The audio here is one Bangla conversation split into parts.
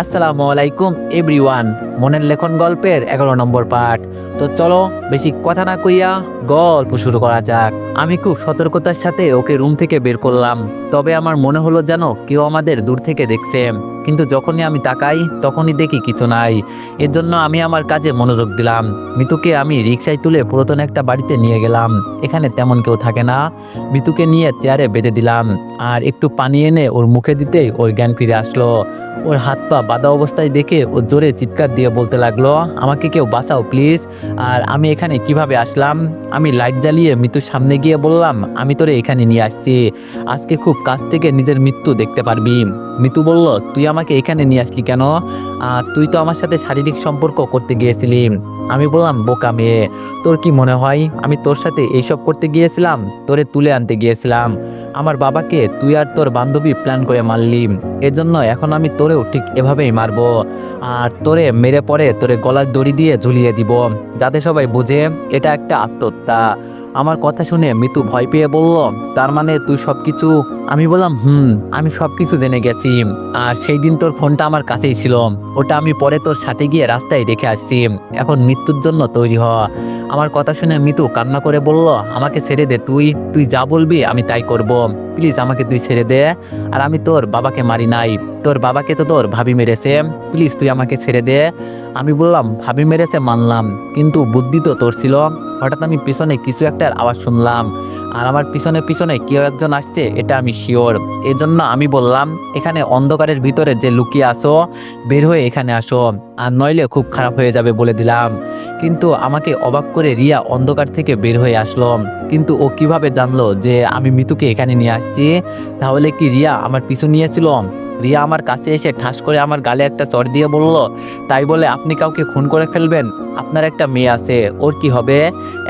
আসসালামু আলাইকুম এভরিওয়ান। মনের লেখন গল্পের 11 নম্বর পার্ট। তো চলো বেশি কথা না কইয়া গল্প শুরু করা যাক। আমি খুব সতর্কতার সাথে ওকে রুম থেকে বের করলাম, তবে আমার মনে হলো যেন কেউ আমাদের দূর থেকে দেখছে। কিন্তু যখনই আমি তাকাই তখনই দেখি কিছু নাই। এর জন্য আমি আমার কাজে মনোযোগ দিলাম। মিতুকে আমি রিকশায় তুলে পুরাতন একটা বাড়িতে নিয়ে গেলাম। এখানে তেমন কেউ থাকে না। মিতুকে নিয়ে চেয়ারে বেঁধে দিলাম আর একটু পানি এনে ওর মুখে দিতেই ওর জ্ঞান ফিরে আসলো। ওর হাত পা বাঁধা অবস্থায় দেখে ও জোরে চিৎকার দিয়ে বলতে লাগলো, আমাকে কেউ বাঁচাও প্লিজ। আর আমি এখানে কিভাবে আসলাম? আমি লাইট জ্বালিয়ে মৃত্যুর সামনে গিয়ে বললাম, আমি তোরে এখানে নিয়ে আসছি, আজকে খুব কাছ থেকে নিজের মৃত্যু দেখতে পারবি। মিতু বলল, তুই আমাকে এখানে নিয়ে আসলি কেন? তুই তো আমার সাথে শারীরিক সম্পর্ক করতে গিয়েছিলি। আমি বললাম, বোকা মেয়ে, তোর কি মনে হয় আমি তোর সাথে এইসব করতে গিয়েছিলাম? তোরে তুলে আনতে গিয়েছিলাম। আমার বাবাকে তুই আর তোর বান্ধবী প্ল্যান করে মারলি, এজন্য এখন আমি তোরেও ঠিক এভাবেই মারবো। আর তোরে মেরে পরে তোরে গলার দড়ি দিয়ে ঝুলিয়ে দিব, যাতে সবাই বুঝে এটা একটা আত্মহত্যা। আমার কথা শুনে মিতু ভয় পেয়ে বলল, তার মানে তুই সবকিছু? আমি বললাম, আমি সবকিছু জেনে গেছি। আর সেই দিন তোর ফোনটা আমার কাছেই ছিল, ওটা আমি পরে তোর সাথে গিয়ে রাস্তায় রেখে আসছি। এখন মৃত্যুর জন্য তৈরি হ। আমার কথা শুনে মিতু কান্না করে বলল, আমাকে ছেড়ে দে, তুই তুই যা বলবি আমি তাই করব, প্লিজ আমাকে তুই ছেড়ে দে। আর আমি তোর বাবাকে মারি নাই, তোর বাবাকে তো তোর ভাবি মেরেছে, প্লিজ তুই আমাকে ছেড়ে দে। আমি বললাম, ভাবি মেরেছে মানলাম, কিন্তু বুদ্ধি তো তোর ছিল। হঠাৎ আমি পিছনে কিছু একটা আওয়াজ শুনলাম, আর আমার পিছনে পিছনে কেউ একজন আসছে, এটা আমি শিওর। এই জন্য আমি বললাম, এখানে অন্ধকারের ভিতরে যে লুকিয়ে আসো, বের হয়ে এখানে আসো, আর নইলে খুব খারাপ হয়ে যাবে বলে দিলাম। কিন্তু আমাকে অবাক করে রিয়া অন্ধকার থেকে বের হয়ে আসলো। কিন্তু ও কিভাবে জানলো যে আমি মিতুকে এখানে নিয়ে আসছি? তাহলে কি রিয়া আমার পিছু নিয়েছিল? রিয়া আমার কাছে এসে ঠাস করে আমার গালে একটা চড় দিয়ে বলল, তাই বলে আপনি কাউকে খুন করে ফেলবেন? আপনার একটা মেয়ে আছে, ওর কি হবে?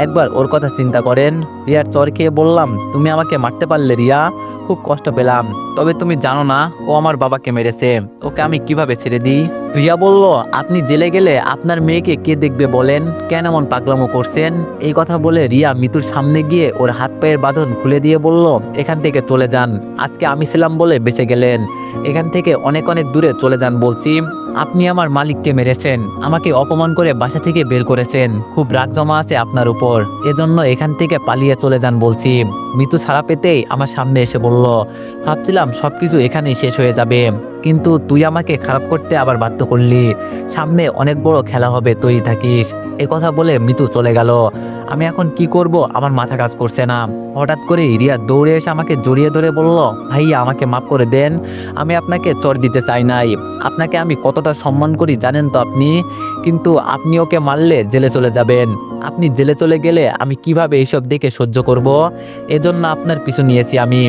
একবার ওর কথা চিন্তা করেন। রিয়ার চর খেয়ে বললাম, তুমি আমাকে মারতে পারলে রিয়া, খুব কষ্ট পেলাম। তবে তুমি জানো না ও আমার বাবাকে মেরেছে, ওকে আমি কিভাবে ছেড়ে দিই? রিয়া বলল, আপনি জেলে গেলে আপনার মেয়েকে কে দেখবে বলেন? কেন এমন পাগলামো করছেন? এই কথা বলে রিয়া মিতুর সামনে গিয়ে ওর হাত পায়ের বাঁধন খুলে দিয়ে বলল, এখান থেকে চলে যান, আজকে আমি ছিলাম বলে বেঁচে গেলেন, এখান থেকে অনেক অনেক দূরে চলে যান বলছি। আপনি আমার মালিককে মেরেছেন, আমাকে অপমান করে বাসা থেকে বের করেছেন, খুব রাগ জমা আছে আপনার উপর, এজন্য এখান থেকে পালিয়ে চলে যান বলছি। মিতু ছাড়া পেতেই আমার সামনে এসে বলল, ভাবছিলাম সবকিছু এখানেই শেষ হয়ে যাবে, কিন্তু তুই আমাকে খারাপ করতে আবার বাধ্য করলি। সামনে অনেক বড় খেলা হবে, তৈরি থাকিস। এ কথা বলে মিতু চলে গেল। আমি এখন কি করব আমার মাথা কাজ করছে না। হঠাৎ করে রিয়া দৌড়ে এসে আমাকে জড়িয়ে ধরে বলল, ভাইয়া আমাকে মাফ করে দেন, আমি আপনাকে চড় দিতে চাই নাই, আপনাকে আমি কতটা সম্মান করি জানেন তো আপনি, কিন্তু আপনি ওকে মারলে জেলে চলে যাবেন, আপনি জেলে চলে গেলে আমি কিভাবে এইসব দেখে সহ্য করব? এজন্য আপনার পিছু নিয়েছি আমি।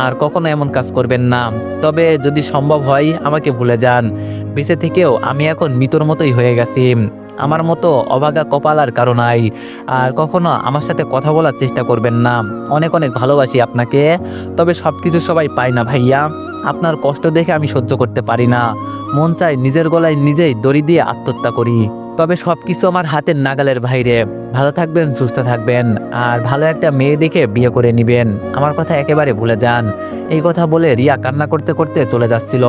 আর কখনো এমন কাজ করবেন না, তবে যদি সম্ভব হয় আমাকে ভুলে যান। বেঁচে থেকেও আমি এখন মৃতর মতোই হয়ে গেছি, আমার মতো অভাগা কপাল আর কারো নাই। আর কখনো আমার সাথে কথা বলার চেষ্টা করবেন না, অনেক অনেক ভালোবাসি আপনাকে, তবে সবকিছু সবাই পায় না ভাইয়া, আপনার কষ্ট দেখে আমি সহ্য করতে পারি না, মন চায় নিজের গলায় নিজেই দড়ি দিয়ে আত্মহত্যা করি, তবে সবকিছু আমার হাতের নাগালের বাইরে। ভালো থাকবেন, সুস্থ থাকবেন, আর ভালো একটা মেয়ে দেখে বিয়ে করে নিবেন, আমার কথা একেবারে ভুলে যান। এই কথা বলে রিয়া কান্না করতে করতে চলে যাচ্ছিল।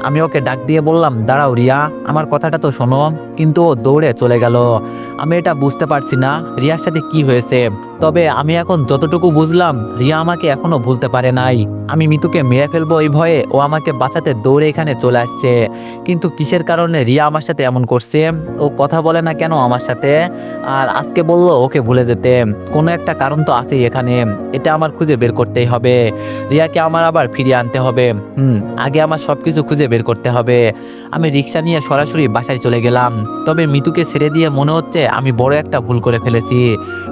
আমি ওকে ডাক দিয়ে বললাম, দাঁড়াও রিয়া, আমার কথাটা তো শোনো। কিন্তু ও দৌড়ে চলে গেল। আমি এটা বুঝতে পারছি না রিয়ার সাথে কি হয়েছে, তবে আমি এখন যতটুকু বুঝলাম রিয়া আমাকে এখনো ভুলতে পারে নাই। আমি মিতুকে মেরে ফেলবো এই ভয়ে ও আমাকে বাঁচাতে দৌড়ে এখানে চলে আসছে। কিন্তু কিসের কারণে রিয়া আমার সাথে এমন করছে? ও কথা বলে না কেন আমার সাথে? আর আজকে বললো ওকে ভুলে যেতে, কোনো একটা কারণ তো আছেই এখানে, এটা আমার খুঁজে বের করতেই হবে। রিয়াকে আমার আবার ফিরিয়ে আনতে হবে। আগে আমার সবকিছু খুঁজে বের করতে হবে। আমি রিক্সা নিয়ে সরাসরি বাসায় চলে গেলাম। তবে মিতুকে ছেড়ে দিয়ে মনে হচ্ছে আমি বড় একটা ভুল করে ফেলেছি।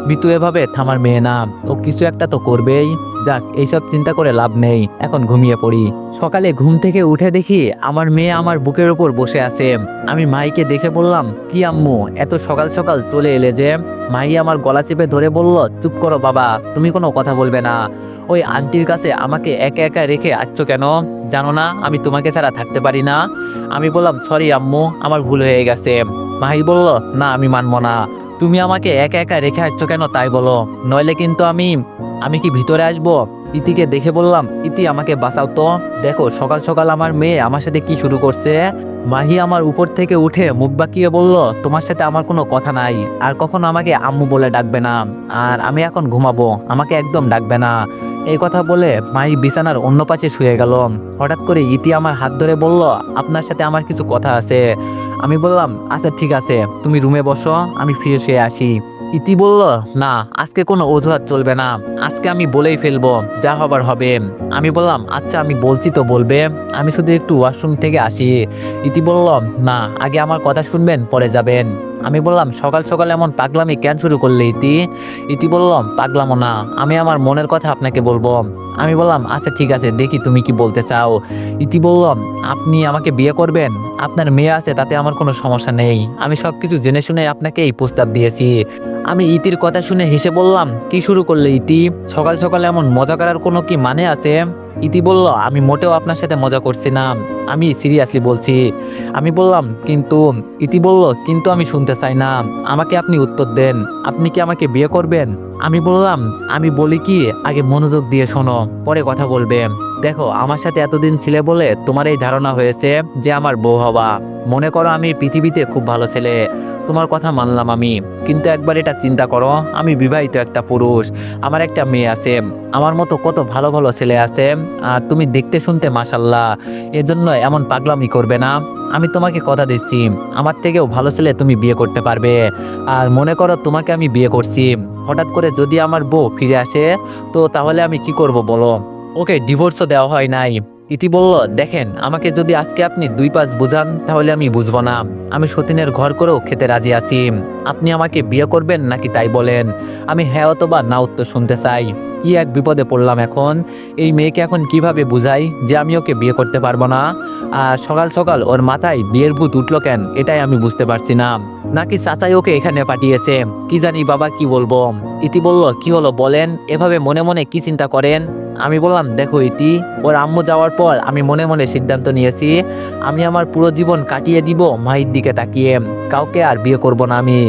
মিতু এভাবে থামার মেয়ে না, ও কিছু একটা তো করবেই। যাক, এইসব চিন্তা করে লাভ নেই, এখন ঘুমিয়ে পড়ি। সকালে ঘুম থেকে উঠে দেখি আমার মেয়ে আমার বুকের উপর বসে আছে। আমি মাইকে দেখে বললাম, কি আম্মু, এত সকাল সকাল চলে এলে যে? মাই আমার গলা চেপে ধরে বলল, চুপ করো বাবা, তুমি কোনো কথা বলবে না। ওই আন্টির কাছে আমাকে একা একা রেখে আসছো কেন? জানো না আমি তোমাকে ছাড়া থাকতে পারি না? আমি বললাম, সরি আম্মু, আমার ভুল হয়ে গেছে। মাহি বলল, না আমি মানবো না, তুমি আমাকে একা একা রেখে আসছো কেন তাই বলো, নইলে কিন্তু আমি আমি কি ভিতরে আসবো? ইতিকে দেখে বললাম, ইতি আমাকে বাঁচাও তো, দেখো সকাল সকাল আমার মেয়ে আমার সাথে কি শুরু করছে। মাহি আমার উপর থেকে উঠে মুখ বাঁকিয়ে বলল, তোমার সাথে আমার কোনো কথা নাই, আর কখনো আমাকে আম্মু বলে ডাকবে না, আর আমি এখন ঘুমাবো, আমাকে একদম ডাকবে না। এই কথা বলে মাহি বিছানার অন্য পাশে শুয়ে গেল। হঠাৎ করে ইতি আমার হাত ধরে বলল, আপনার সাথে আমার কিছু কথা আছে। আমি বললাম, আচ্ছা ঠিক আছে, তুমি রুমে বসো, আমি ফ্রেশ হয়ে আসি। ইতি বলল, না আজকে কোনো অজুহাত চলবে না, আজকে আমি বলেই ফেলবো, যা হবার হবে। আমি বললাম, আচ্ছা আমি বলছি তো বলবে, আমি শুধু একটু ওয়াশরুম থেকে আসি। ইতি বলল, না আগে আমার কথা শুনবেন পরে যাবেন। আমি বললাম, সকাল সকাল এমন পাগলামি কেন শুরু করলে ইতি? ইতি বলল, পাগলামো না, আমি আমার মনের কথা আপনাকে বলবো। আমি বললাম, আচ্ছা ঠিক আছে, দেখি তুমি কি বলতে চাও। ইতি বলল, আপনি আমাকে বিয়ে করবেন? আপনার মেয়ে আছে, তাতে আমার কোনো সমস্যা নেই, আমি সবকিছু জেনে শুনে আপনাকে এই প্রস্তাব দিয়েছি। আমি ইতির কথা শুনে হেসে বললাম, কি শুরু করলে ইতি? সকাল সকাল এমন মজা করার কোনো কি মানে আছে? ইতি বলল, আমি মোটেও আপনার সাথে মজা করছি না, আমি সিরিয়াসলি বলছি। আমি বললাম, কিন্তু? ইতি বলল, কিন্তু আমি শুনতে চাই না, আমাকে আপনি উত্তর দেন, আপনি কি আমাকে বিয়ে করবেন? আমি বললাম, আমি বলি কি, আগে মনোযোগ দিয়ে শোনো, পরে কথা বলবে। দেখো, আমার সাথে এতদিন ছিলে বলে তোমার এই ধারণা হয়েছে যে আমার বউ হবা। মনে করো আমি পৃথিবীতে খুব ভালো ছেলে, তোমার কথা মানলাম আমি, কিন্তু একবার এটা চিন্তা করো, আমি বিবাহিত একটা পুরুষ, আমার একটা মেয়ে আছে, আমার মতো কত ভালো ভালো ছেলে আছে, আর তুমি দেখতে শুনতে মাশাল্লাহ, এজন্য এমন পাগলামি করবে না। আমি তোমাকে কথা দিচ্ছি, আমার থেকেও ভালো ছেলে তুমি বিয়ে করতে পারবে। আর মনে করো তোমাকে আমি বিয়ে করছি, হঠাৎ করে যদি আমার বউ ফিরে আসে, তো তাহলে আমি কি করব বলো? ওকে ডিভোর্সও দেওয়া হয় নাই। ইতি বলল, দেখেন, আমাকে যদি আজকে আপনি 2 পাঁচ বুঝান তাহলে আমি বুঝবো না, আমি সতীনের ঘর করেও খেতে রাজি আছি। আপনি আমাকে বিয়ে করবেন নাকি তাই বলেন, আমি হ্যাঁ অথবা না উত্তর শুনতে চাই। কি এক বিপদে পড়লাম এখন, এই মেয়েকে এখন কিভাবে বুঝাই যে আমি ওকে বিয়ে করতে পারবো না? আর সকাল সকাল ওর মাথায় বিয়ের ভূত উঠলো কেন, এটাই আমি বুঝতে পারছি না। নাকি চাচাই ওকে এখানে পাঠিয়েছে, কি জানি বাবা, কি বলবো। ইতি বলল, কি হলো বলেন, এভাবে মনে মনে কি চিন্তা করেন? আমি বললাম, দেখো ইতি, ওর আম্মু যাওয়ার পর আমি মনে মনে সিদ্ধান্ত নিয়েছি, আমি আমার পুরো জীবন কাটিয়ে দিব মাহির দিকে তাকিয়ে, কাউকে আর বিয়ে করব না আমি।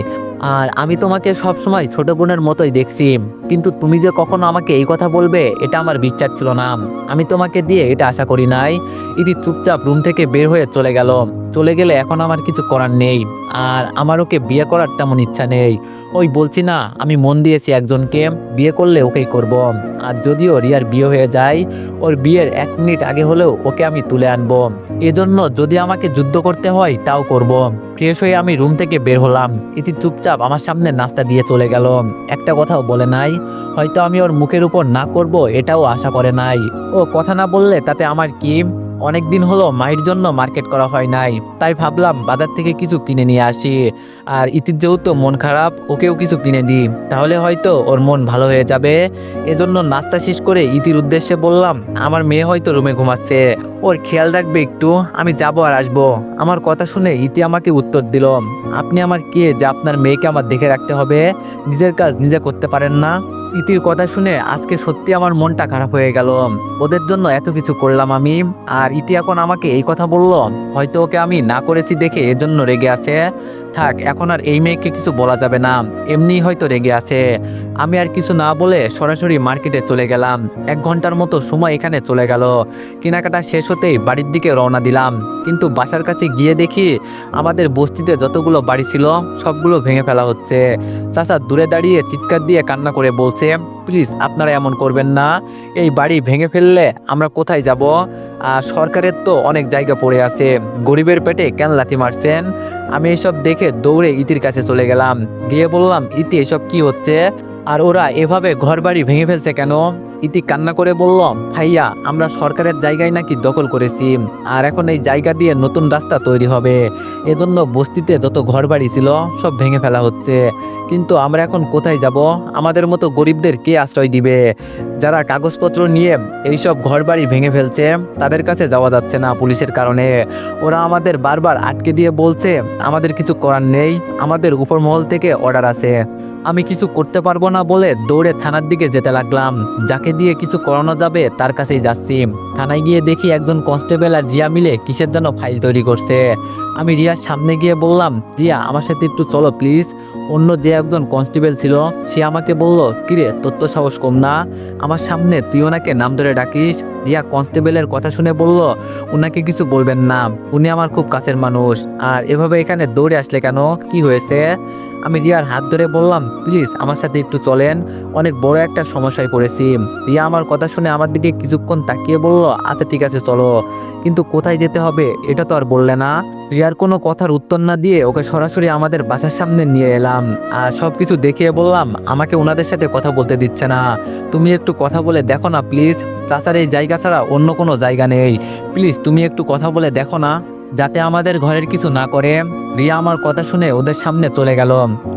আর আমি তোমাকে সবসময় ছোট বোনের মতোই দেখছি, কিন্তু তুমি যে কখনো আমাকে এই কথা বলবে এটা আমার বিশ্বাস ছিল না, আমি তোমাকে দিয়ে এটা আশা করি নাই। ইতি চুপচাপ রুম থেকে বের হয়ে চলে গেল। চলে গেলে এখন আমার কিছু করার নেই, আর আমার ওকে বিয়ে করার তেমন ইচ্ছা নেই। ওই বলছি না, আমি মন দিয়েছি একজনকে, বিয়ে করলে ওকেই করব। আর যদিও রিয়ার বিয়ে হয়ে যায়, ওর বিয়ের 1 মিনিট আগে হলেও ওকে আমি তুলে আনবো। এজন্য যদি আমাকে যুদ্ধ করতে হয় তাও করব। ফ্রেশ হয়ে আমি রুম থেকে বের হলাম। ইতি চুপচাপ আমার সামনে নাস্তা দিয়ে চলে গেল, একটা কথাও বলে নাই। হয়তো আমি ওর মুখের উপর না করব এটাও আশা করে নাই। ও কথা না বললে তাতে আমার কি? অনেকদিন হলো মায়ের জন্য মার্কেট করা হয় নাই, তাই ভাবলাম বাজার থেকে কিছু কিনে নিয়ে আসি। আর ইতির যেহেতু মন খারাপ, ওকেও কিছু কিনে দিই, তাহলে হয়তো ওর মন ভালো হয়ে যাবে। এজন্য নাস্তা শেষ করে ইতির উদ্দেশ্যে বললাম, আমার মেয়ে হয়তো রুমে ঘুমাচ্ছে, ওর খেয়াল রাখবে একটু, আমি যাবো আর আসবো। আমার কথা শুনে ইতি আমাকে উত্তর দিল, আপনি আমার কে যে আপনার মেয়েকে আমার দেখে রাখতে হবে? নিজের কাজ নিজে করতে পারেন না? ইতির কথা শুনে আজকে সত্যি আমার মনটা খারাপ হয়ে গেল। ওদের জন্য এত কিছু করলাম আমি, আর ইতি এখন আমাকে এই কথা বলল, হয়তো ওকে আমি না করেছি দেখে এজন্য রেগে আছে। থাক, এখন আর এই মেয়েকে কিছু বলা যাবে না, এমনিই হয়তো রেগে আছে। আমি আর কিছু না বলে সরাসরি মার্কেটে চলে গেলাম। 1 ঘন্টার মতো সময় এখানে চলে গেল। কেনাকাটা শেষ হতেই বাড়ির দিকে রওনা দিলাম, কিন্তু বাসার কাছে গিয়ে দেখি আমাদের বস্তিতে যতগুলো বাড়ি ছিল সবগুলো ভেঙে ফেলা হচ্ছে। চাচা দূরে দাঁড়িয়ে চিৎকার দিয়ে কান্না করে বলছে, প্লিজ আপনারা এমন করবেন না, এই বাড়ি ভেঙে ফেললে আমরা কোথায় যাব? আর সরকারের তো অনেক জায়গা পড়ে আছে, গরিবের পেটে কেন লাথি মারছেন? আমি এসব দেখে দৌড়ে ইতির কাছে চলে গেলাম, গিয়ে বললাম, ইতি এসব কি হচ্ছে, আর ওরা এভাবে ঘর বাড়ি ভেঙে ফেলছে কেন? ইতি কান্না করে বলল, ভাইয়া, আমরা সরকারের জায়গায় নাকি দখল করেছি, আর এখন এই জায়গা দিয়ে নতুন রাস্তা তৈরি হবে, এজন্য বস্তিতে যত ঘর বাড়ি ছিল সব ভেঙে ফেলা হচ্ছে। কিন্তু আমরা এখন কোথায় যাব? আমাদের মতো গরিবদের কে আশ্রয় দিবে? যারা কাগজপত্র নিয়ে এইসব ঘরবাড়ি ভেঙে ফেলছে তাদের কাছে যাওয়া যাচ্ছে না পুলিশের কারণে। ওরা আমাদের বারবার আটকে দিয়ে বলছে আমাদের কিছু করার নেই, আমাদের উপর মহল থেকে অর্ডার আছে। আমি কিছু করতে পারবো না বলে দৌড়ে থানার দিকে যেতে লাগলাম, যাকে দিয়ে কিছু করানো যাবে তার কাছেই যাচ্ছি। থানায় গিয়ে দেখি একজন কনস্টেবল আর রিয়া মিলে কিসের জন্য ফাইল তৈরি করছে। আমি রিয়ার সামনে গিয়ে বললাম, রিয়া আমার সাথে একটু চলো প্লিজ। অন্য যে একজন কনস্টেবল ছিল সে আমাকে বলল, কিরে তোর তো সাহস কম না, আমার সামনে তুই ওনাকে নাম ধরে ডাকিস? রিয়া কনস্টেবলের কথা শুনে বলল, উনাকে কিছু বলবেন না, উনি আমার খুব কাছের মানুষ। আর এভাবে এখানে দৌড়ে আসলে কেন, কি হয়েছে? আমি রিয়ার হাত ধরে বললাম, প্লিজ আমার সাথে একটু চলেন, অনেক বড় একটা সমস্যায় পড়েছি। রিয়া আমার কথা শুনে আমার দিকে কিছুক্ষণ তাকিয়ে বলল, আচ্ছা ঠিক আছে চলো, কিন্তু কোথায় যেতে হবে এটা তো আর বললে না। রিয়ার কোনো কথার উত্তর না দিয়ে ওকে সরাসরি আমাদের বাসার সামনে নিয়ে এলাম আর সবকিছু দেখিয়ে বললাম, আমাকে ওনাদের সাথে কথা বলতে দিচ্ছে না, তুমি একটু কথা বলে দেখো না প্লিজ, চাচার এই জায়গা ছাড়া অন্য কোনো জায়গা নেই, প্লিজ তুমি একটু কথা বলে দেখো না, যাতে আমাদের ঘরের কিছু না করে। রিয়া আমার কথা শুনে ওদের সামনে চলে গেল।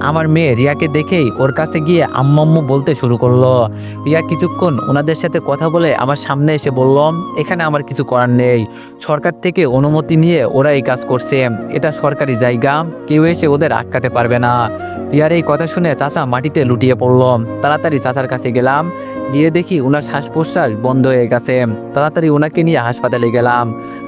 আমার মেয়ে রিয়াকে দেখেই ওর কাছে গিয়ে আম্মু আম্মু বলতে শুরু করলো। রিয়া কিছুক্ষণ ওনাদের সাথে কথা বলে আমার সামনে এসে বলল, এখানে আমার কিছু করার নেই, সরকার থেকে অনুমতি নিয়ে ওরা এই কাজ করছে, এটা সরকারি জায়গা, কেউ এসে ওদের আটকাতে পারবে না। রিয়ার এই কথা শুনে চাচা মাটিতে লুটিয়ে পড়ল। তাড়াতাড়ি চাচার কাছে গেলাম, গিয়ে দেখি ওনার শ্বাস প্রশ্বাস বন্ধ হয়ে গেছে। তাড়াতাড়ি ওনাকে নিয়ে হাসপাতালে গেলাম।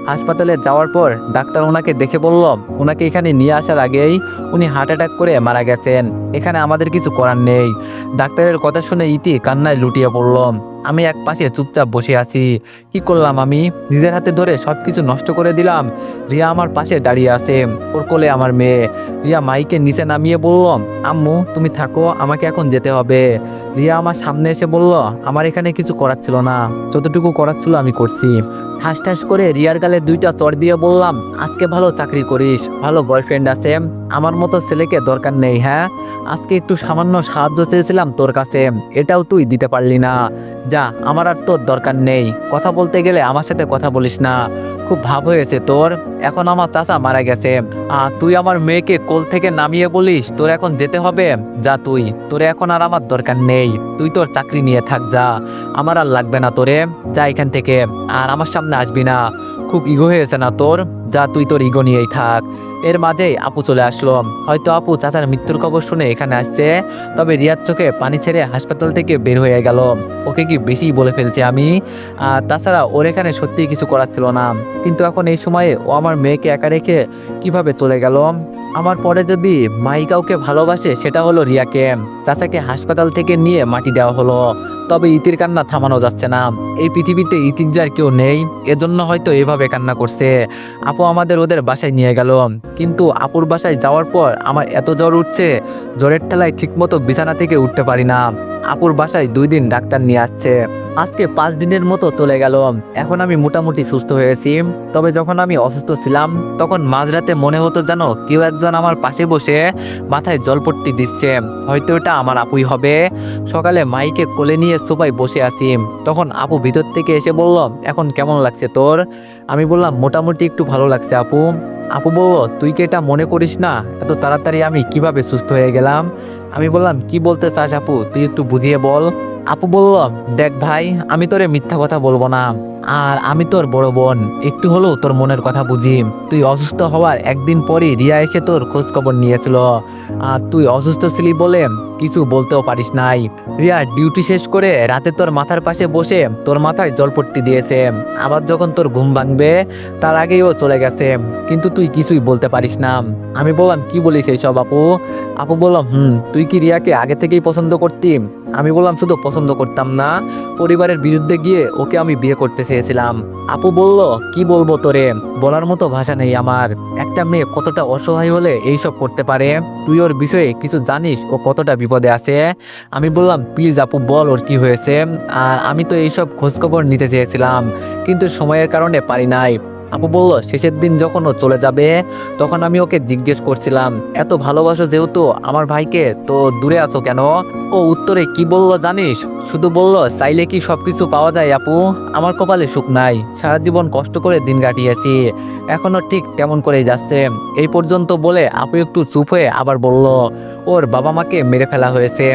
হাসপাতালে যাওয়ার পর ডাক্তার ওনাকে দেখে বলল, ওনাকে এখানে নিয়ে আসার আগেই উনি হার্ট অ্যাটাক করে মারা গেছেন, এখানে আমাদের কিছু করার নেই। ডাক্তারের কথা শুনে ইতি কান্নায় লুটিয়ে পড়ল। আমি এক পাশে চুপচাপ বসে আছি। কি করলাম আমি? নিজের হাতে ধরে সবকিছু নষ্ট করে দিলাম। রিয়া আমার পাশে দাঁড়িয়ে আছে, ওর কোলে আমার মেয়ে। রিয়া মাইকে নিচে নামিয়ে বলল, আম্মু তুমি থাকো, আমাকে এখন যেতে হবে। রিয়া আমার সামনে এসে বলল, আমার এখানে কিছু করার ছিল না, যতটুকু করার ছিল আমি করছি। ঠাস ঠাস করে রিয়ার গালে দুইটা চড় দিয়ে বললাম, আজকে ভালো চাকরি করিস, ভালো বয়ফ্রেন্ড আছে, আমার মতো ছেলেকে দরকার নেই। হ্যাঁ, আজকে একটু সামান্য সাহায্য চেয়েছিলাম তোর কাছে, এটাও তুই দিতে পারলি না, যা, আমার আর তোর দরকার নেই। কথা বলতে গেলে আমার সাথে কথা বলিস না, খুব ভাব হয়েছে তোর, এখন আমার চাচা মারা গেছে, তুই আমার মেয়েকে কোল থেকে নামিয়ে বলিস তোর এখন যেতে হবে? যা তুই, তোরে এখন আর আমার দরকার নেই, তুই তোর চাকরি নিয়ে থাক, যা, আমার আর লাগবে না তোরে, যা এখান থেকে, আর আমার সামনে আসবি না, খুব ইগো হয়েছে না তোর, যা তুই তোর ইগো নিয়েই থাক। এর মাঝেই আপু চলে আসলো। হয়তো আপু চাচার মৃত্যুর খবর শুনে এখানে আসছে, তবে রিয়ার চোখে পানি ছেড়ে হাসপাতাল থেকে বের হয়ে গেল। ওকে কি বেশি বলে ফেলছে আমি? আর তাছাড়া ওর এখানে সত্যিই কিছু করার ছিল না, কিন্তু এখন এই সময়ে ও আমার মেয়েকে একা রেখে কিভাবে চলে গেল? আমার পরে যদি মাই কাউকে ভালোবাসে সেটা হলো রিয়াকে। চাচাকে হাসপাতাল থেকে নিয়ে মাটি দেওয়া হলো, তবে ইতির কান্না থামানো যাচ্ছে না। এই পৃথিবীতে ইতির যার কেউ নেই, এজন্য হয়তো এভাবে কান্না করছে। আপু আমাদের ওদের বাসায় নিয়ে গেল, কিন্তু আপুর বাসায় যাওয়ার পর আমার এত জ্বর উঠছে, জ্বরের ঠেলায় ঠিকমতো বিছানা থেকে উঠতে পারি না। আপুর বাসায় 2 দিন ডাক্তার নিয়ে আসছে, আজকে 5 দিনের মতো চলে গেল। এখন আমি মোটামুটি সুস্থ হয়েছি, তবে যখন আমি অসুস্থ ছিলাম তখন মাঝরাতে মনে হতো যেন কেউ একজন আমার পাশে বসে মাথায় জলপট্টি দিচ্ছে, হয়তো এটা আমার আপুই হবে। সকালে মাইকে কোলে নিয়ে সোফায় বসে আছি, তখন আপু ভিতর থেকে এসে বলল, এখন কেমন লাগছে তোর? আমি বললাম, মোটামুটি একটু ভালো লাগছে আপু। আপু বলল, তুই কি এটা মনে করিস না এত তাড়াতাড়ি আমি কিভাবে সুস্থ হয়ে গেলাম? আমি বললাম, কি বলতে চাস আপু, তুই একটু বুঝিয়ে বল। আপু বলল, দেখ ভাই, আমি তোরে মিথ্যা কথা বলবো না, আর আমি তোর বড় বোন, একটু হলেও তোর মনের কথা বুঝি। তুই অসুস্থ হওয়ার একদিন পরই রিয়া এসে তোর খোঁজ খবর নিয়েছিল, আর তুই অসুস্থ ছিলি বলে কিছু বলতেও পারিস নাই। রিয়া ডিউটি শেষ করে রাতে তোর মাথার পাশে বসে তোর মাথায় জলপট্টি দিয়েছে, আবার যখন তোর ঘুম ভাঙবে তার আগেই ও চলে গেছে, কিন্তু তুই কিছুই বলতে পারিস না। আমি বললাম, কি বলিস এইসব আপু? আপু বললাম, তুই কি রিয়াকে আগে থেকেই পছন্দ করতি? আমি বললাম, শুধু পছন্দ করতাম না, পরিবারের বিরুদ্ধে গিয়ে ওকে আমি বিয়ে করতে চেয়েছিলাম। আপু বলল, কি বলবো তোরে, বলার মতো ভাষা নেই আমার, একটা মেয়ে কতটা অসহায় হলে এইসব করতে পারে, তুই ওর বিষয়ে কিছু জানিস ও কতটা বিপদে আছে? আমি বললাম, প্লিজ আপু বল ওর কি হয়েছে, আর আমি তো এইসব খোঁজখবর নিতে চেয়েছিলাম, কিন্তু সময়ের কারণে পারি নাই। আপু বলল, শেষের দিন যখন ও চলে যাবে তখন আমি ওকে জিজ্ঞেস করছিলাম, এত ভালোবাসো যেহেতু আমার ভাইকে, তো দূরে আছো কেন? ও উত্তরে কি বলল জানিস? শুধু বলল, চাইলে কি সবকিছু পাওয়া যায় আপু, আমার কপালে সুখ নাই, সারা জীবন কষ্ট করে দিন কাটিয়েছি, এখনো ঠিক তেমন করেই যাচ্ছে। এই পর্যন্ত বলে আপু একটু চুপ হয়ে আবার বলল, ওর বাবা মাকে মেরে ফেলা হয়েছে,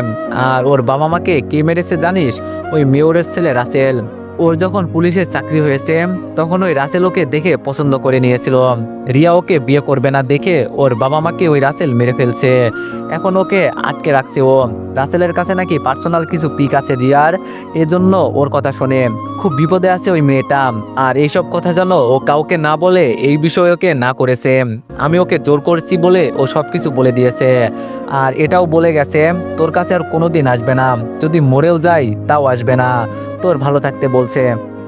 আর ওর বাবা মাকে কে মেরেছে জানিস? ওই মেয়রের ছেলে রাসেল। ওর যখন পুলিশের চাকরি হয়েছে তখন ওই রাসেল ওকে দেখে পছন্দ করে নিয়েছিল, রিয়া ওকে বিয়ে করবে না দেখে ওর বাবা মাকে ওই রাসেল মেরে ফেলছে, এখন ওকে আটকে রাখছে। ও রাসেলের কাছে নাকি পার্সোনাল কিছু পিক আছে রিয়ার, এজন্য ওর কথা শোনে, খুব বিপদে আছে ওই মেয়েটা, আর এইসব কথা যেন ও কাউকে না বলে এই বিষয়ে ওকে না করেছে, আমি ওকে জোর করছি বলে ও সবকিছু বলে দিয়েছে, আর এটাও বলে গেছে তোর কাছে আর কোনোদিন আসবে না, যদি মরেও যায় তাও আসবে না, তোর ভালো থাকতে বলছে।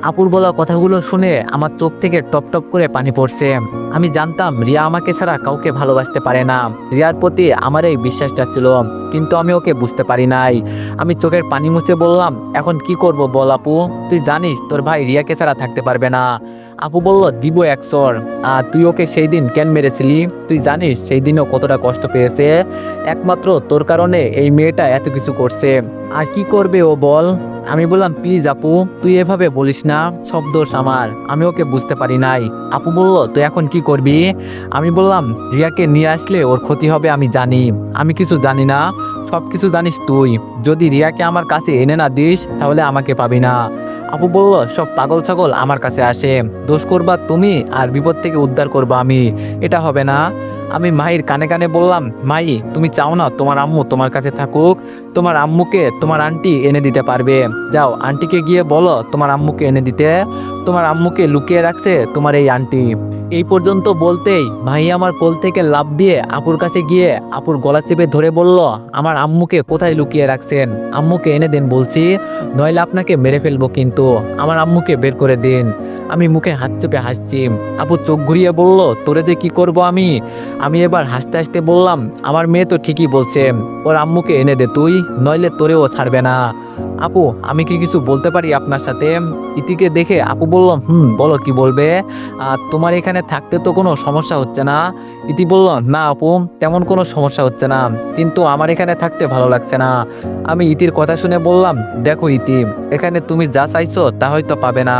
আপুর বলা কথাগুলো শুনে আমার চোখ থেকে টপ টপ করে পানি পড়ছে। আমি জানতাম রিয়া আমাকে ছাড়া কাউকে ভালোবাসতে পারে না। রিয়ার প্রতি আমার এই বিশ্বাসটা ছিল, কিন্তু আমি ওকে বুঝতে পারি নাই। আমি চোখের পানি মুছে বললাম, এখন কি করব বল আপু? তুই জানিস তোর ভাই রিয়াকে ছাড়া থাকতে পারবে না। আপু বলল, দিব এক চর। আর তুই ওকে সেই দিন কেন মেরেছিলি? তুই জানিস সেই দিনও কতটা কষ্ট পেয়েছে? একমাত্র তোর কারণে এই মেয়েটা এত কিছু করছে। আর কি করবে ও বল? আমি বললাম, প্লিজ আপু, তুই এভাবে বলিস না, সব দোষ আমার, আমি ওকে বুঝতে পারি নাই। আপু বলল, তুই এখন কি করবি? আমি বললাম, রিয়াকে নিয়ে আসলে ওর ক্ষতি হবে আমি জানি। আমি কিছু জানি না, সব কিছু জানিস তুই। যদি রিয়াকে আমার কাছে এনে না দিস তাহলে আমাকে পাবি না। আপু বলল, সব পাগল ছাগল আমার কাছে আসে, দোষ করবা তুমি আর বিপদ থেকে উদ্ধার করবা আমি, এটা হবে না। আমি মাহির কানে কানে বললাম, মাহি, তুমি চাও না তোমার আম্মু তোমার কাছে থাকুক? তোমার আম্মুকে তোমার আন্টি এনে দিতে পারবে। যাও আন্টিকে গিয়ে বলো তোমার আম্মুকে এনে দিতে। তোমার আম্মুকে লুকিয়ে রাখছে তোমার এই আন্টি। এই পর্যন্ত বলতেই মাহি আমার কোল থেকে লাফ দিয়ে আপুর কাছে গিয়ে আপুর গলা চেপে ধরে বলল, আমার আম্মুকে কোথায় লুকিয়ে রাখছেন? আম্মুকে এনে দেন বলছি, নইলে আপনাকে মেরে ফেলবো কিন্তু। আমার আম্মুকে বের করে দিন। আমি মুখে হাত চেপে হাসছি। আপু চোখ ঘুরিয়ে বলল, তোরে যে কি করব আমি? আমি এবার হাসতে হাসতে বললাম, আমার মেয়ে তো ঠিকই বলছে, ওর আম্মুকে এনে দে তুই, নইলে তোরেও ছাড়বে না। আপু, আমি কি কিছু বলতে পারি আপনার সাথে? ইতিকে দেখে আপু বলল, বলো কি বলবে। তোমার এখানে থাকতে তো কোনো সমস্যা হচ্ছে না? ইতি বলল, না আপু, তেমন কোনো সমস্যা হচ্ছে না, কিন্তু আমার এখানে থাকতে ভালো লাগছে না। আমি ইতির কথা শুনে বললাম, দেখো ইতি, এখানে তুমি যা চাইছো তা হয়তো পাবে না,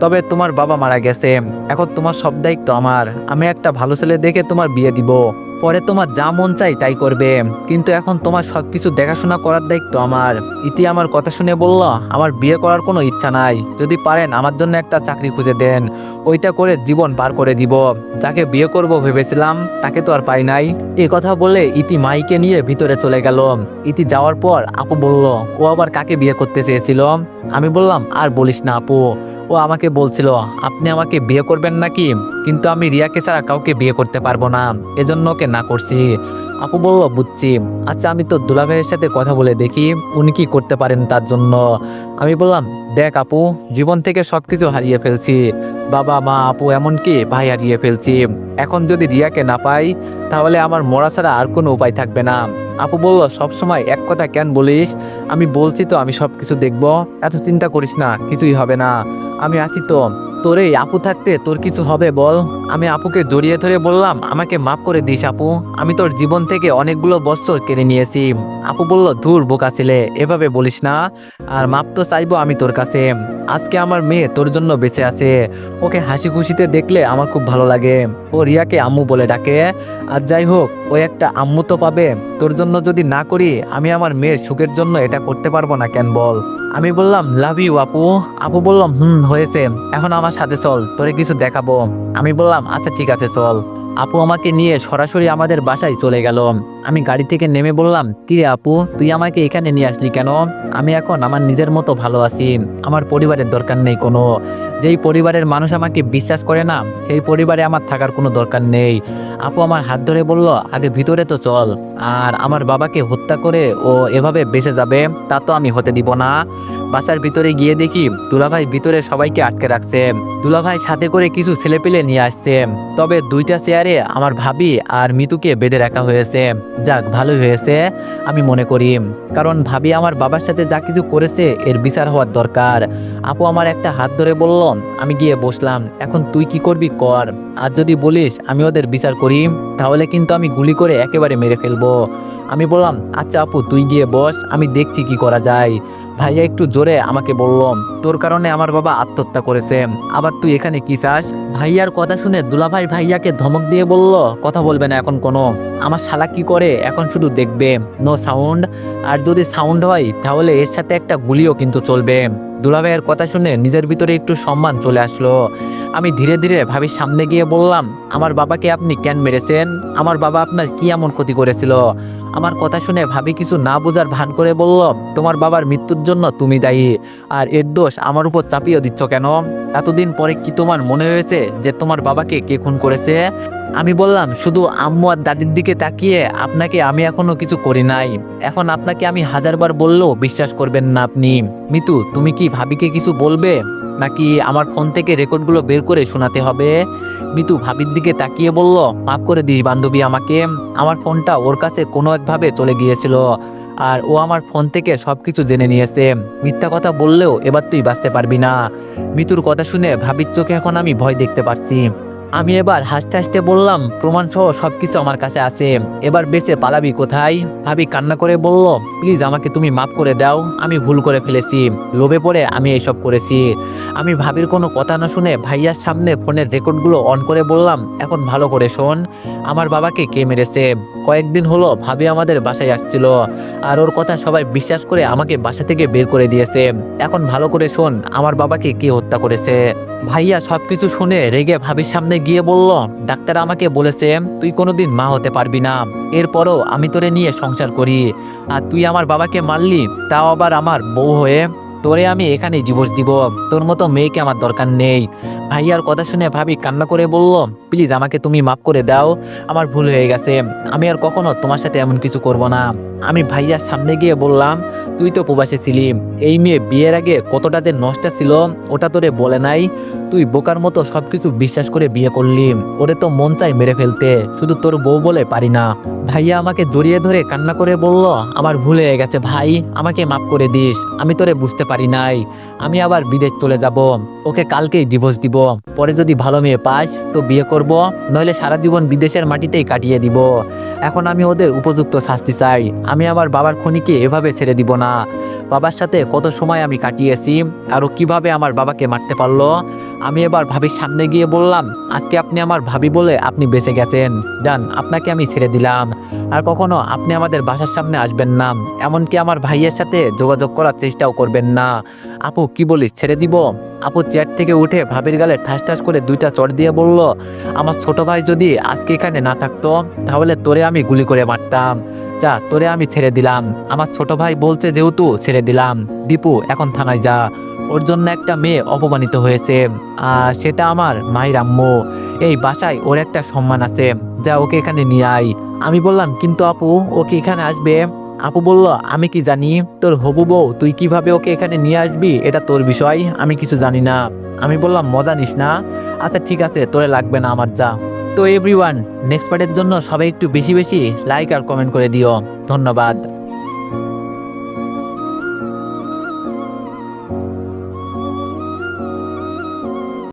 তবে তোমার বাবা মারা গেছে, এখন তোমার সব দায়িত্ব আমার। আমি একটা ভালো ছেলে দেখে তোমার বিয়ে দিব, পরে তোমার যা মন চাই তাই করবে, কিন্তু এখন তোমার সবকিছু দেখাশোনা করার দায়িত্ব আমার। ইতি আমার কথা শুনে বলল, আমার বিয়ে করার কোনো ইচ্ছা নাই, যদি পারেন আমার জন্য একটা চাকরি খুঁজে দেন, ওইটা করে জীবন পার করে দিব। যাকে বিয়ে করব ভেবেছিলাম তাকে তো আর পাই নাই। এই কথা বলে ইতি মাইকে নিয়ে ভিতরে চলে গেল। ইতি যাওয়ার পর আপু বলল, ও আবার কাকে বিয়ে করতে চেয়েছিল? আমি বললাম, আর বলিস না আপু, ও আমাকে বলছিল আপনি আমাকে বিয়ে করবেন নাকি, কিন্তু আমি রিয়াকে ছাড়া কাউকে বিয়ে করতে পারবো না, এজন্য ওকে না করছি। আপু বলল, বুঝছি, আচ্ছা আমি তো দুলাভাইয়ের সাথে কথা বলে দেখি উনি কি করতে পারেন তার জন্য। আমি বললাম, দেখ আপু, জীবন থেকে সবকিছু হারিয়ে ফেলছি, বাবা মা আপু এমনকি ভাই হারিয়ে ফেলছি, এখন যদি রিয়াকে না পাই তাহলে আমার মরা ছাড়া আর কোনো উপায় থাকবে না। আপু বলল, সবসময় এক কথা কেন বলিস? আমি বলছি তো আমি সবকিছু দেখবো, এত চিন্তা করিস না, কিছুই হবে না, আমি আছি তো। তোর এই আপু থাকতে তোর কিছু হবে বল? আমি আপুকে জড়িয়ে ধরে বললাম, আমাকে মাফ করে দিস আপু, আমি তোর জীবন থেকে অনেকগুলো বছর কেড়ে নিয়েছি। আপু বলল, ধুর বোকা ছেলে, এভাবে বলিস না, আর মাপ তো চাইবো আমি তোর কাছে। আজকে আমার মেয়ে তোর জন্য বেঁচে আছে, ওকে হাসি খুশিতে দেখলে আমার খুব ভালো লাগে, ও রিয়াকে আম্মু বলে ডাকে। আর যাই হোক, ও একটা আম্মু তো পাবে, তোর জন্য যদি না করি আমি আমার মেয়ের সুখের জন্য এটা করতে পারবো না কেন বল? আমি বললাম, লাভ ইউ আপু। আপু বললাম, হয়েছে, এখন আমার সাথে চল, তোরে কিছু দেখাবো। আমি বললাম, আচ্ছা ঠিক আছে চল। আপু আমাকে নিয়ে সরাসরি আমাদের বাসায় চলে গেল। আমি গাড়ি থেকে নেমে বললাম, কিরে আপু, তুই আমাকে এখানে নিয়ে আসলি কেন? আমি এখন আমার নিজের মতো ভালো আছি, আমার পরিবারের দরকার নেই কোনো। যেই পরিবারের মানুষ আমাকে বিশ্বাস করে না সেই পরিবারে আমার থাকার কোনো দরকার নেই। আপু আমার হাত ধরে বলল, আগে ভিতরে তো চল, আর আমার বাবাকে হত্যা করে ও এভাবে বেঁচে যাবে তা তো আমি হতে দিব না। বাসার ভিতরে গিয়ে দেখি দুলাভাই ভিতরে সবাইকে আটকে রাখছে। দুলাভাই সাথে করে কিছু ছেলেপিলে নিয়ে আসছে, তবে দুইটা চেয়ারে আমার ভাবি আর মিতুকে বেঁধে রাখা হয়েছে। যাক, ভালোই হয়েছে আমি মনে করি, কারণ ভাবি আমার বাবার সাথে যা কিছু করেছে এর বিচার হওয়ার দরকার। আপু আমার একটা হাত ধরে বলল, আমি গিয়ে বসলাম, এখন তুই কি করবি কর, আর যদি বলিস আমি ওদের বিচার করি তাহলে কিন্তু আমি গুলি করে একেবারে মেরে ফেলবো। আমি বললাম, আচ্ছা আপু তুই গিয়ে বস, আমি দেখছি কি করা যায়। ভাইয়া একটু জোরে আমাকে বলল, তোর কারণে আমার বাবা আত্মহত্যা করেছে, আবার তুই এখানে কি চাস? ভাইয়ার কথা শুনে দুলাভাই ভাইয়াকে ধমক দিয়ে বলল, কথা বলবে না এখন কোনো, আমার শালা কি করে এখন শুধু দেখবে, নো সাউন্ড, আর যদি সাউন্ড হয় তাহলে এর সাথে একটা গুলিও কিন্তু চলবে। দুলাভাইয়ের কথা শুনে নিজের ভিতরে একটু সম্মান চলে আসলো। আমি ধীরে ধীরে ভাবির সামনে গিয়ে বললাম, আমার বাবাকে আপনি কেন মেরেছেন? আমার বাবা আপনার কি এমন ক্ষতি করেছিল? আমার কথা শুনে ভাবি কিছু না বোঝার ভান করে বলল, তোমার বাবার মৃত্যুর জন্য তুমি দায়ী, আর এর দোষ আমার উপর চাপিয়ে দিচ্ছ কেন? এতদিন পরে কি তোমার মনে হয়েছে যে তোমার বাবাকে কে খুন করেছে? আমি বললাম, শুধু আম্মু আর দাদির দিকে তাকিয়ে আপনাকে আমি এখনো কিছু করি নাই, এখন আপনাকে আমি হাজারবার বললেও বিশ্বাস করবেন না আপনি। মিতু, তুমি কি ভাবিকে কিছু বলবে? নাকি আমার ফোন থেকে রেকর্ডগুলো বের করে শোনাতে হবে? মিতু ভাবির দিকে তাকিয়ে বলল, মাফ করে দিস বান্ধবী আমাকে, আমার ফোনটা ওর কাছে কোনো একভাবে চলে গিয়েছিল আর ও আমার ফোন থেকে সবকিছু জেনে নিয়েছে। মিথ্যা কথা বললেও এবার তুই বাঁচতে পারবি না। মিতুর কথা শুনে ভাবির চোখে এখন আমি ভয় দেখতে পারছি। আমি এবার হাসতে হাসতে বললাম, প্রমাণ সহ সবকিছু আমার কাছে আছে, এবার বেঁচে পালাবি কোথায়? ভাবি কান্না করে বলল, প্লিজ আমাকে তুমি মাফ করে দাও, আমি ভুল করে ফেলেছি, লোভে পড়ে আমি এসব করেছি। আমি ভাবির কোনো কথা না শুনে ভাইয়ার সামনে ফোনের রেকর্ডগুলো অন করে বললাম, এখন ভালো করে শোন, আমার বাবাকে কে মেরেছে। কয়েকদিন হলো ভাবি আমাদের বাসায় আসছিল আর ওর কথা সবাই বিশ্বাস করে আমাকে বাসা থেকে বের করে দিয়েছে। এখন ভালো করে শোন, আমার বাবাকে কে হত্যা করেছে। ভাইয়া সবকিছু শুনে রেগে ভাবির সামনে গিয়ে বলল, ডাক্তার আমাকে বলেছে তুই কোনোদিন মা হতে পারবি না, এরপরও আমি তোরে নিয়ে সংসার করি, আর তুই আমার বাবাকে মারলি, তাও আবার আমার বউ হয়ে। তোরে আমি এখানেই ডিভোর্স দিব, তোর মতো মেয়েকে আমার দরকার নেই। ভাইয়ার কথা শুনে ভাবি কান্না করে বলল, প্লিজ আমাকে তুমি মাফ করে দাও, আমার ভুল হয়ে গেছে, আমি আর কখনো তোমার সাথে এমন কিছু করব না। আমি ভাইয়ার সামনে গিয়ে বললাম, তুই তো প্রবাসে ছিলি, এই মেয়ে বিয়ের আগে কতটা যে নষ্ট ছিল ওটা তোরে বলে নাই, তুই বোকার মতো সবকিছু বিশ্বাস করে বিয়ে করলি, ওরে তো মন চাই মেরে ফেলতে, শুধু তোর বউ বলে পারি না। ভাইয়া আমাকে জড়িয়ে ধরে কান্না করে বলল, আমার ভুল হয়ে গেছে ভাই, আমাকে মাফ করে দিস, আমি তোরে বুঝতে পারি নাই, আমি আবার বিদেশ চলে যাব, ওকে কালকেই ডিভোর্স দিব, পরে যদি ভালো মেয়ে পাস তো বিয়ে করব, নইলে সারা জীবন বিদেশের মাটিতেই কাটিয়ে দিব। এখন আমি ওদের উপযুক্ত শাস্তি চাই, আমি আমার বাবার খনিকে এভাবে ছেড়ে দিব না। বাবার সাথে কত সময় আমি কাটিয়েছি, আর ও কিভাবে আমার বাবাকে মারতে পারলো। আমি এবার ভাবির সামনে গিয়ে বললাম, আজকে আপনি আমার ভাবি বলে আপনি বেঁচে গেছেন, যান, আপনাকে আমি ছেড়ে দিলাম, আর কখনো আপনি আমাদের বাসার সামনে আসবেন না, এমনকি আমার ভাইয়ের সাথে যোগাযোগ করার চেষ্টাও করবেন না। আপু কি বলিস, ছেড়ে দিব? আপু চেয়ার থেকে উঠে ভাবির গালে ঠাস ঠাস করে দুইটা চড় দিয়ে বলল, আমার ছোট ভাই যদি আজকে এখানে না থাকতো তাহলে তোরে আমি গুলি করে মারতাম, যা, তোরে আমি ছেড়ে দিলাম, আমার ছোট ভাই বলছে যেহেতু ছেড়ে দিলাম। দীপু এখন থানায় যা, ওর জন্য একটা মেয়ে অপমানিত হয়েছে, আর সেটা আমার মায়ের আম্মু, এই বাসায় ওর একটা সম্মান আছে, যা ওকে এখানে নিয়ে আয়। আমি বললাম, কিন্তু আপু ও কি এখানে আসবে? আপু বলল, আমি কি জানি, তোর হবু বউ, তুই কিভাবে ওকে এখানে নিয়ে আসবি এটা তোর বিষয়, আমি কিছু জানি না। আমি বললাম, মজা নিস না? আচ্ছা ঠিক আছে, তোরে লাগবে না আমার, যা। তো এভরিওয়ান, নেক্সট পার্টের জন্য সবাই একটু বেশি বেশি লাইক আর কমেন্ট করে দিও। ধন্যবাদ।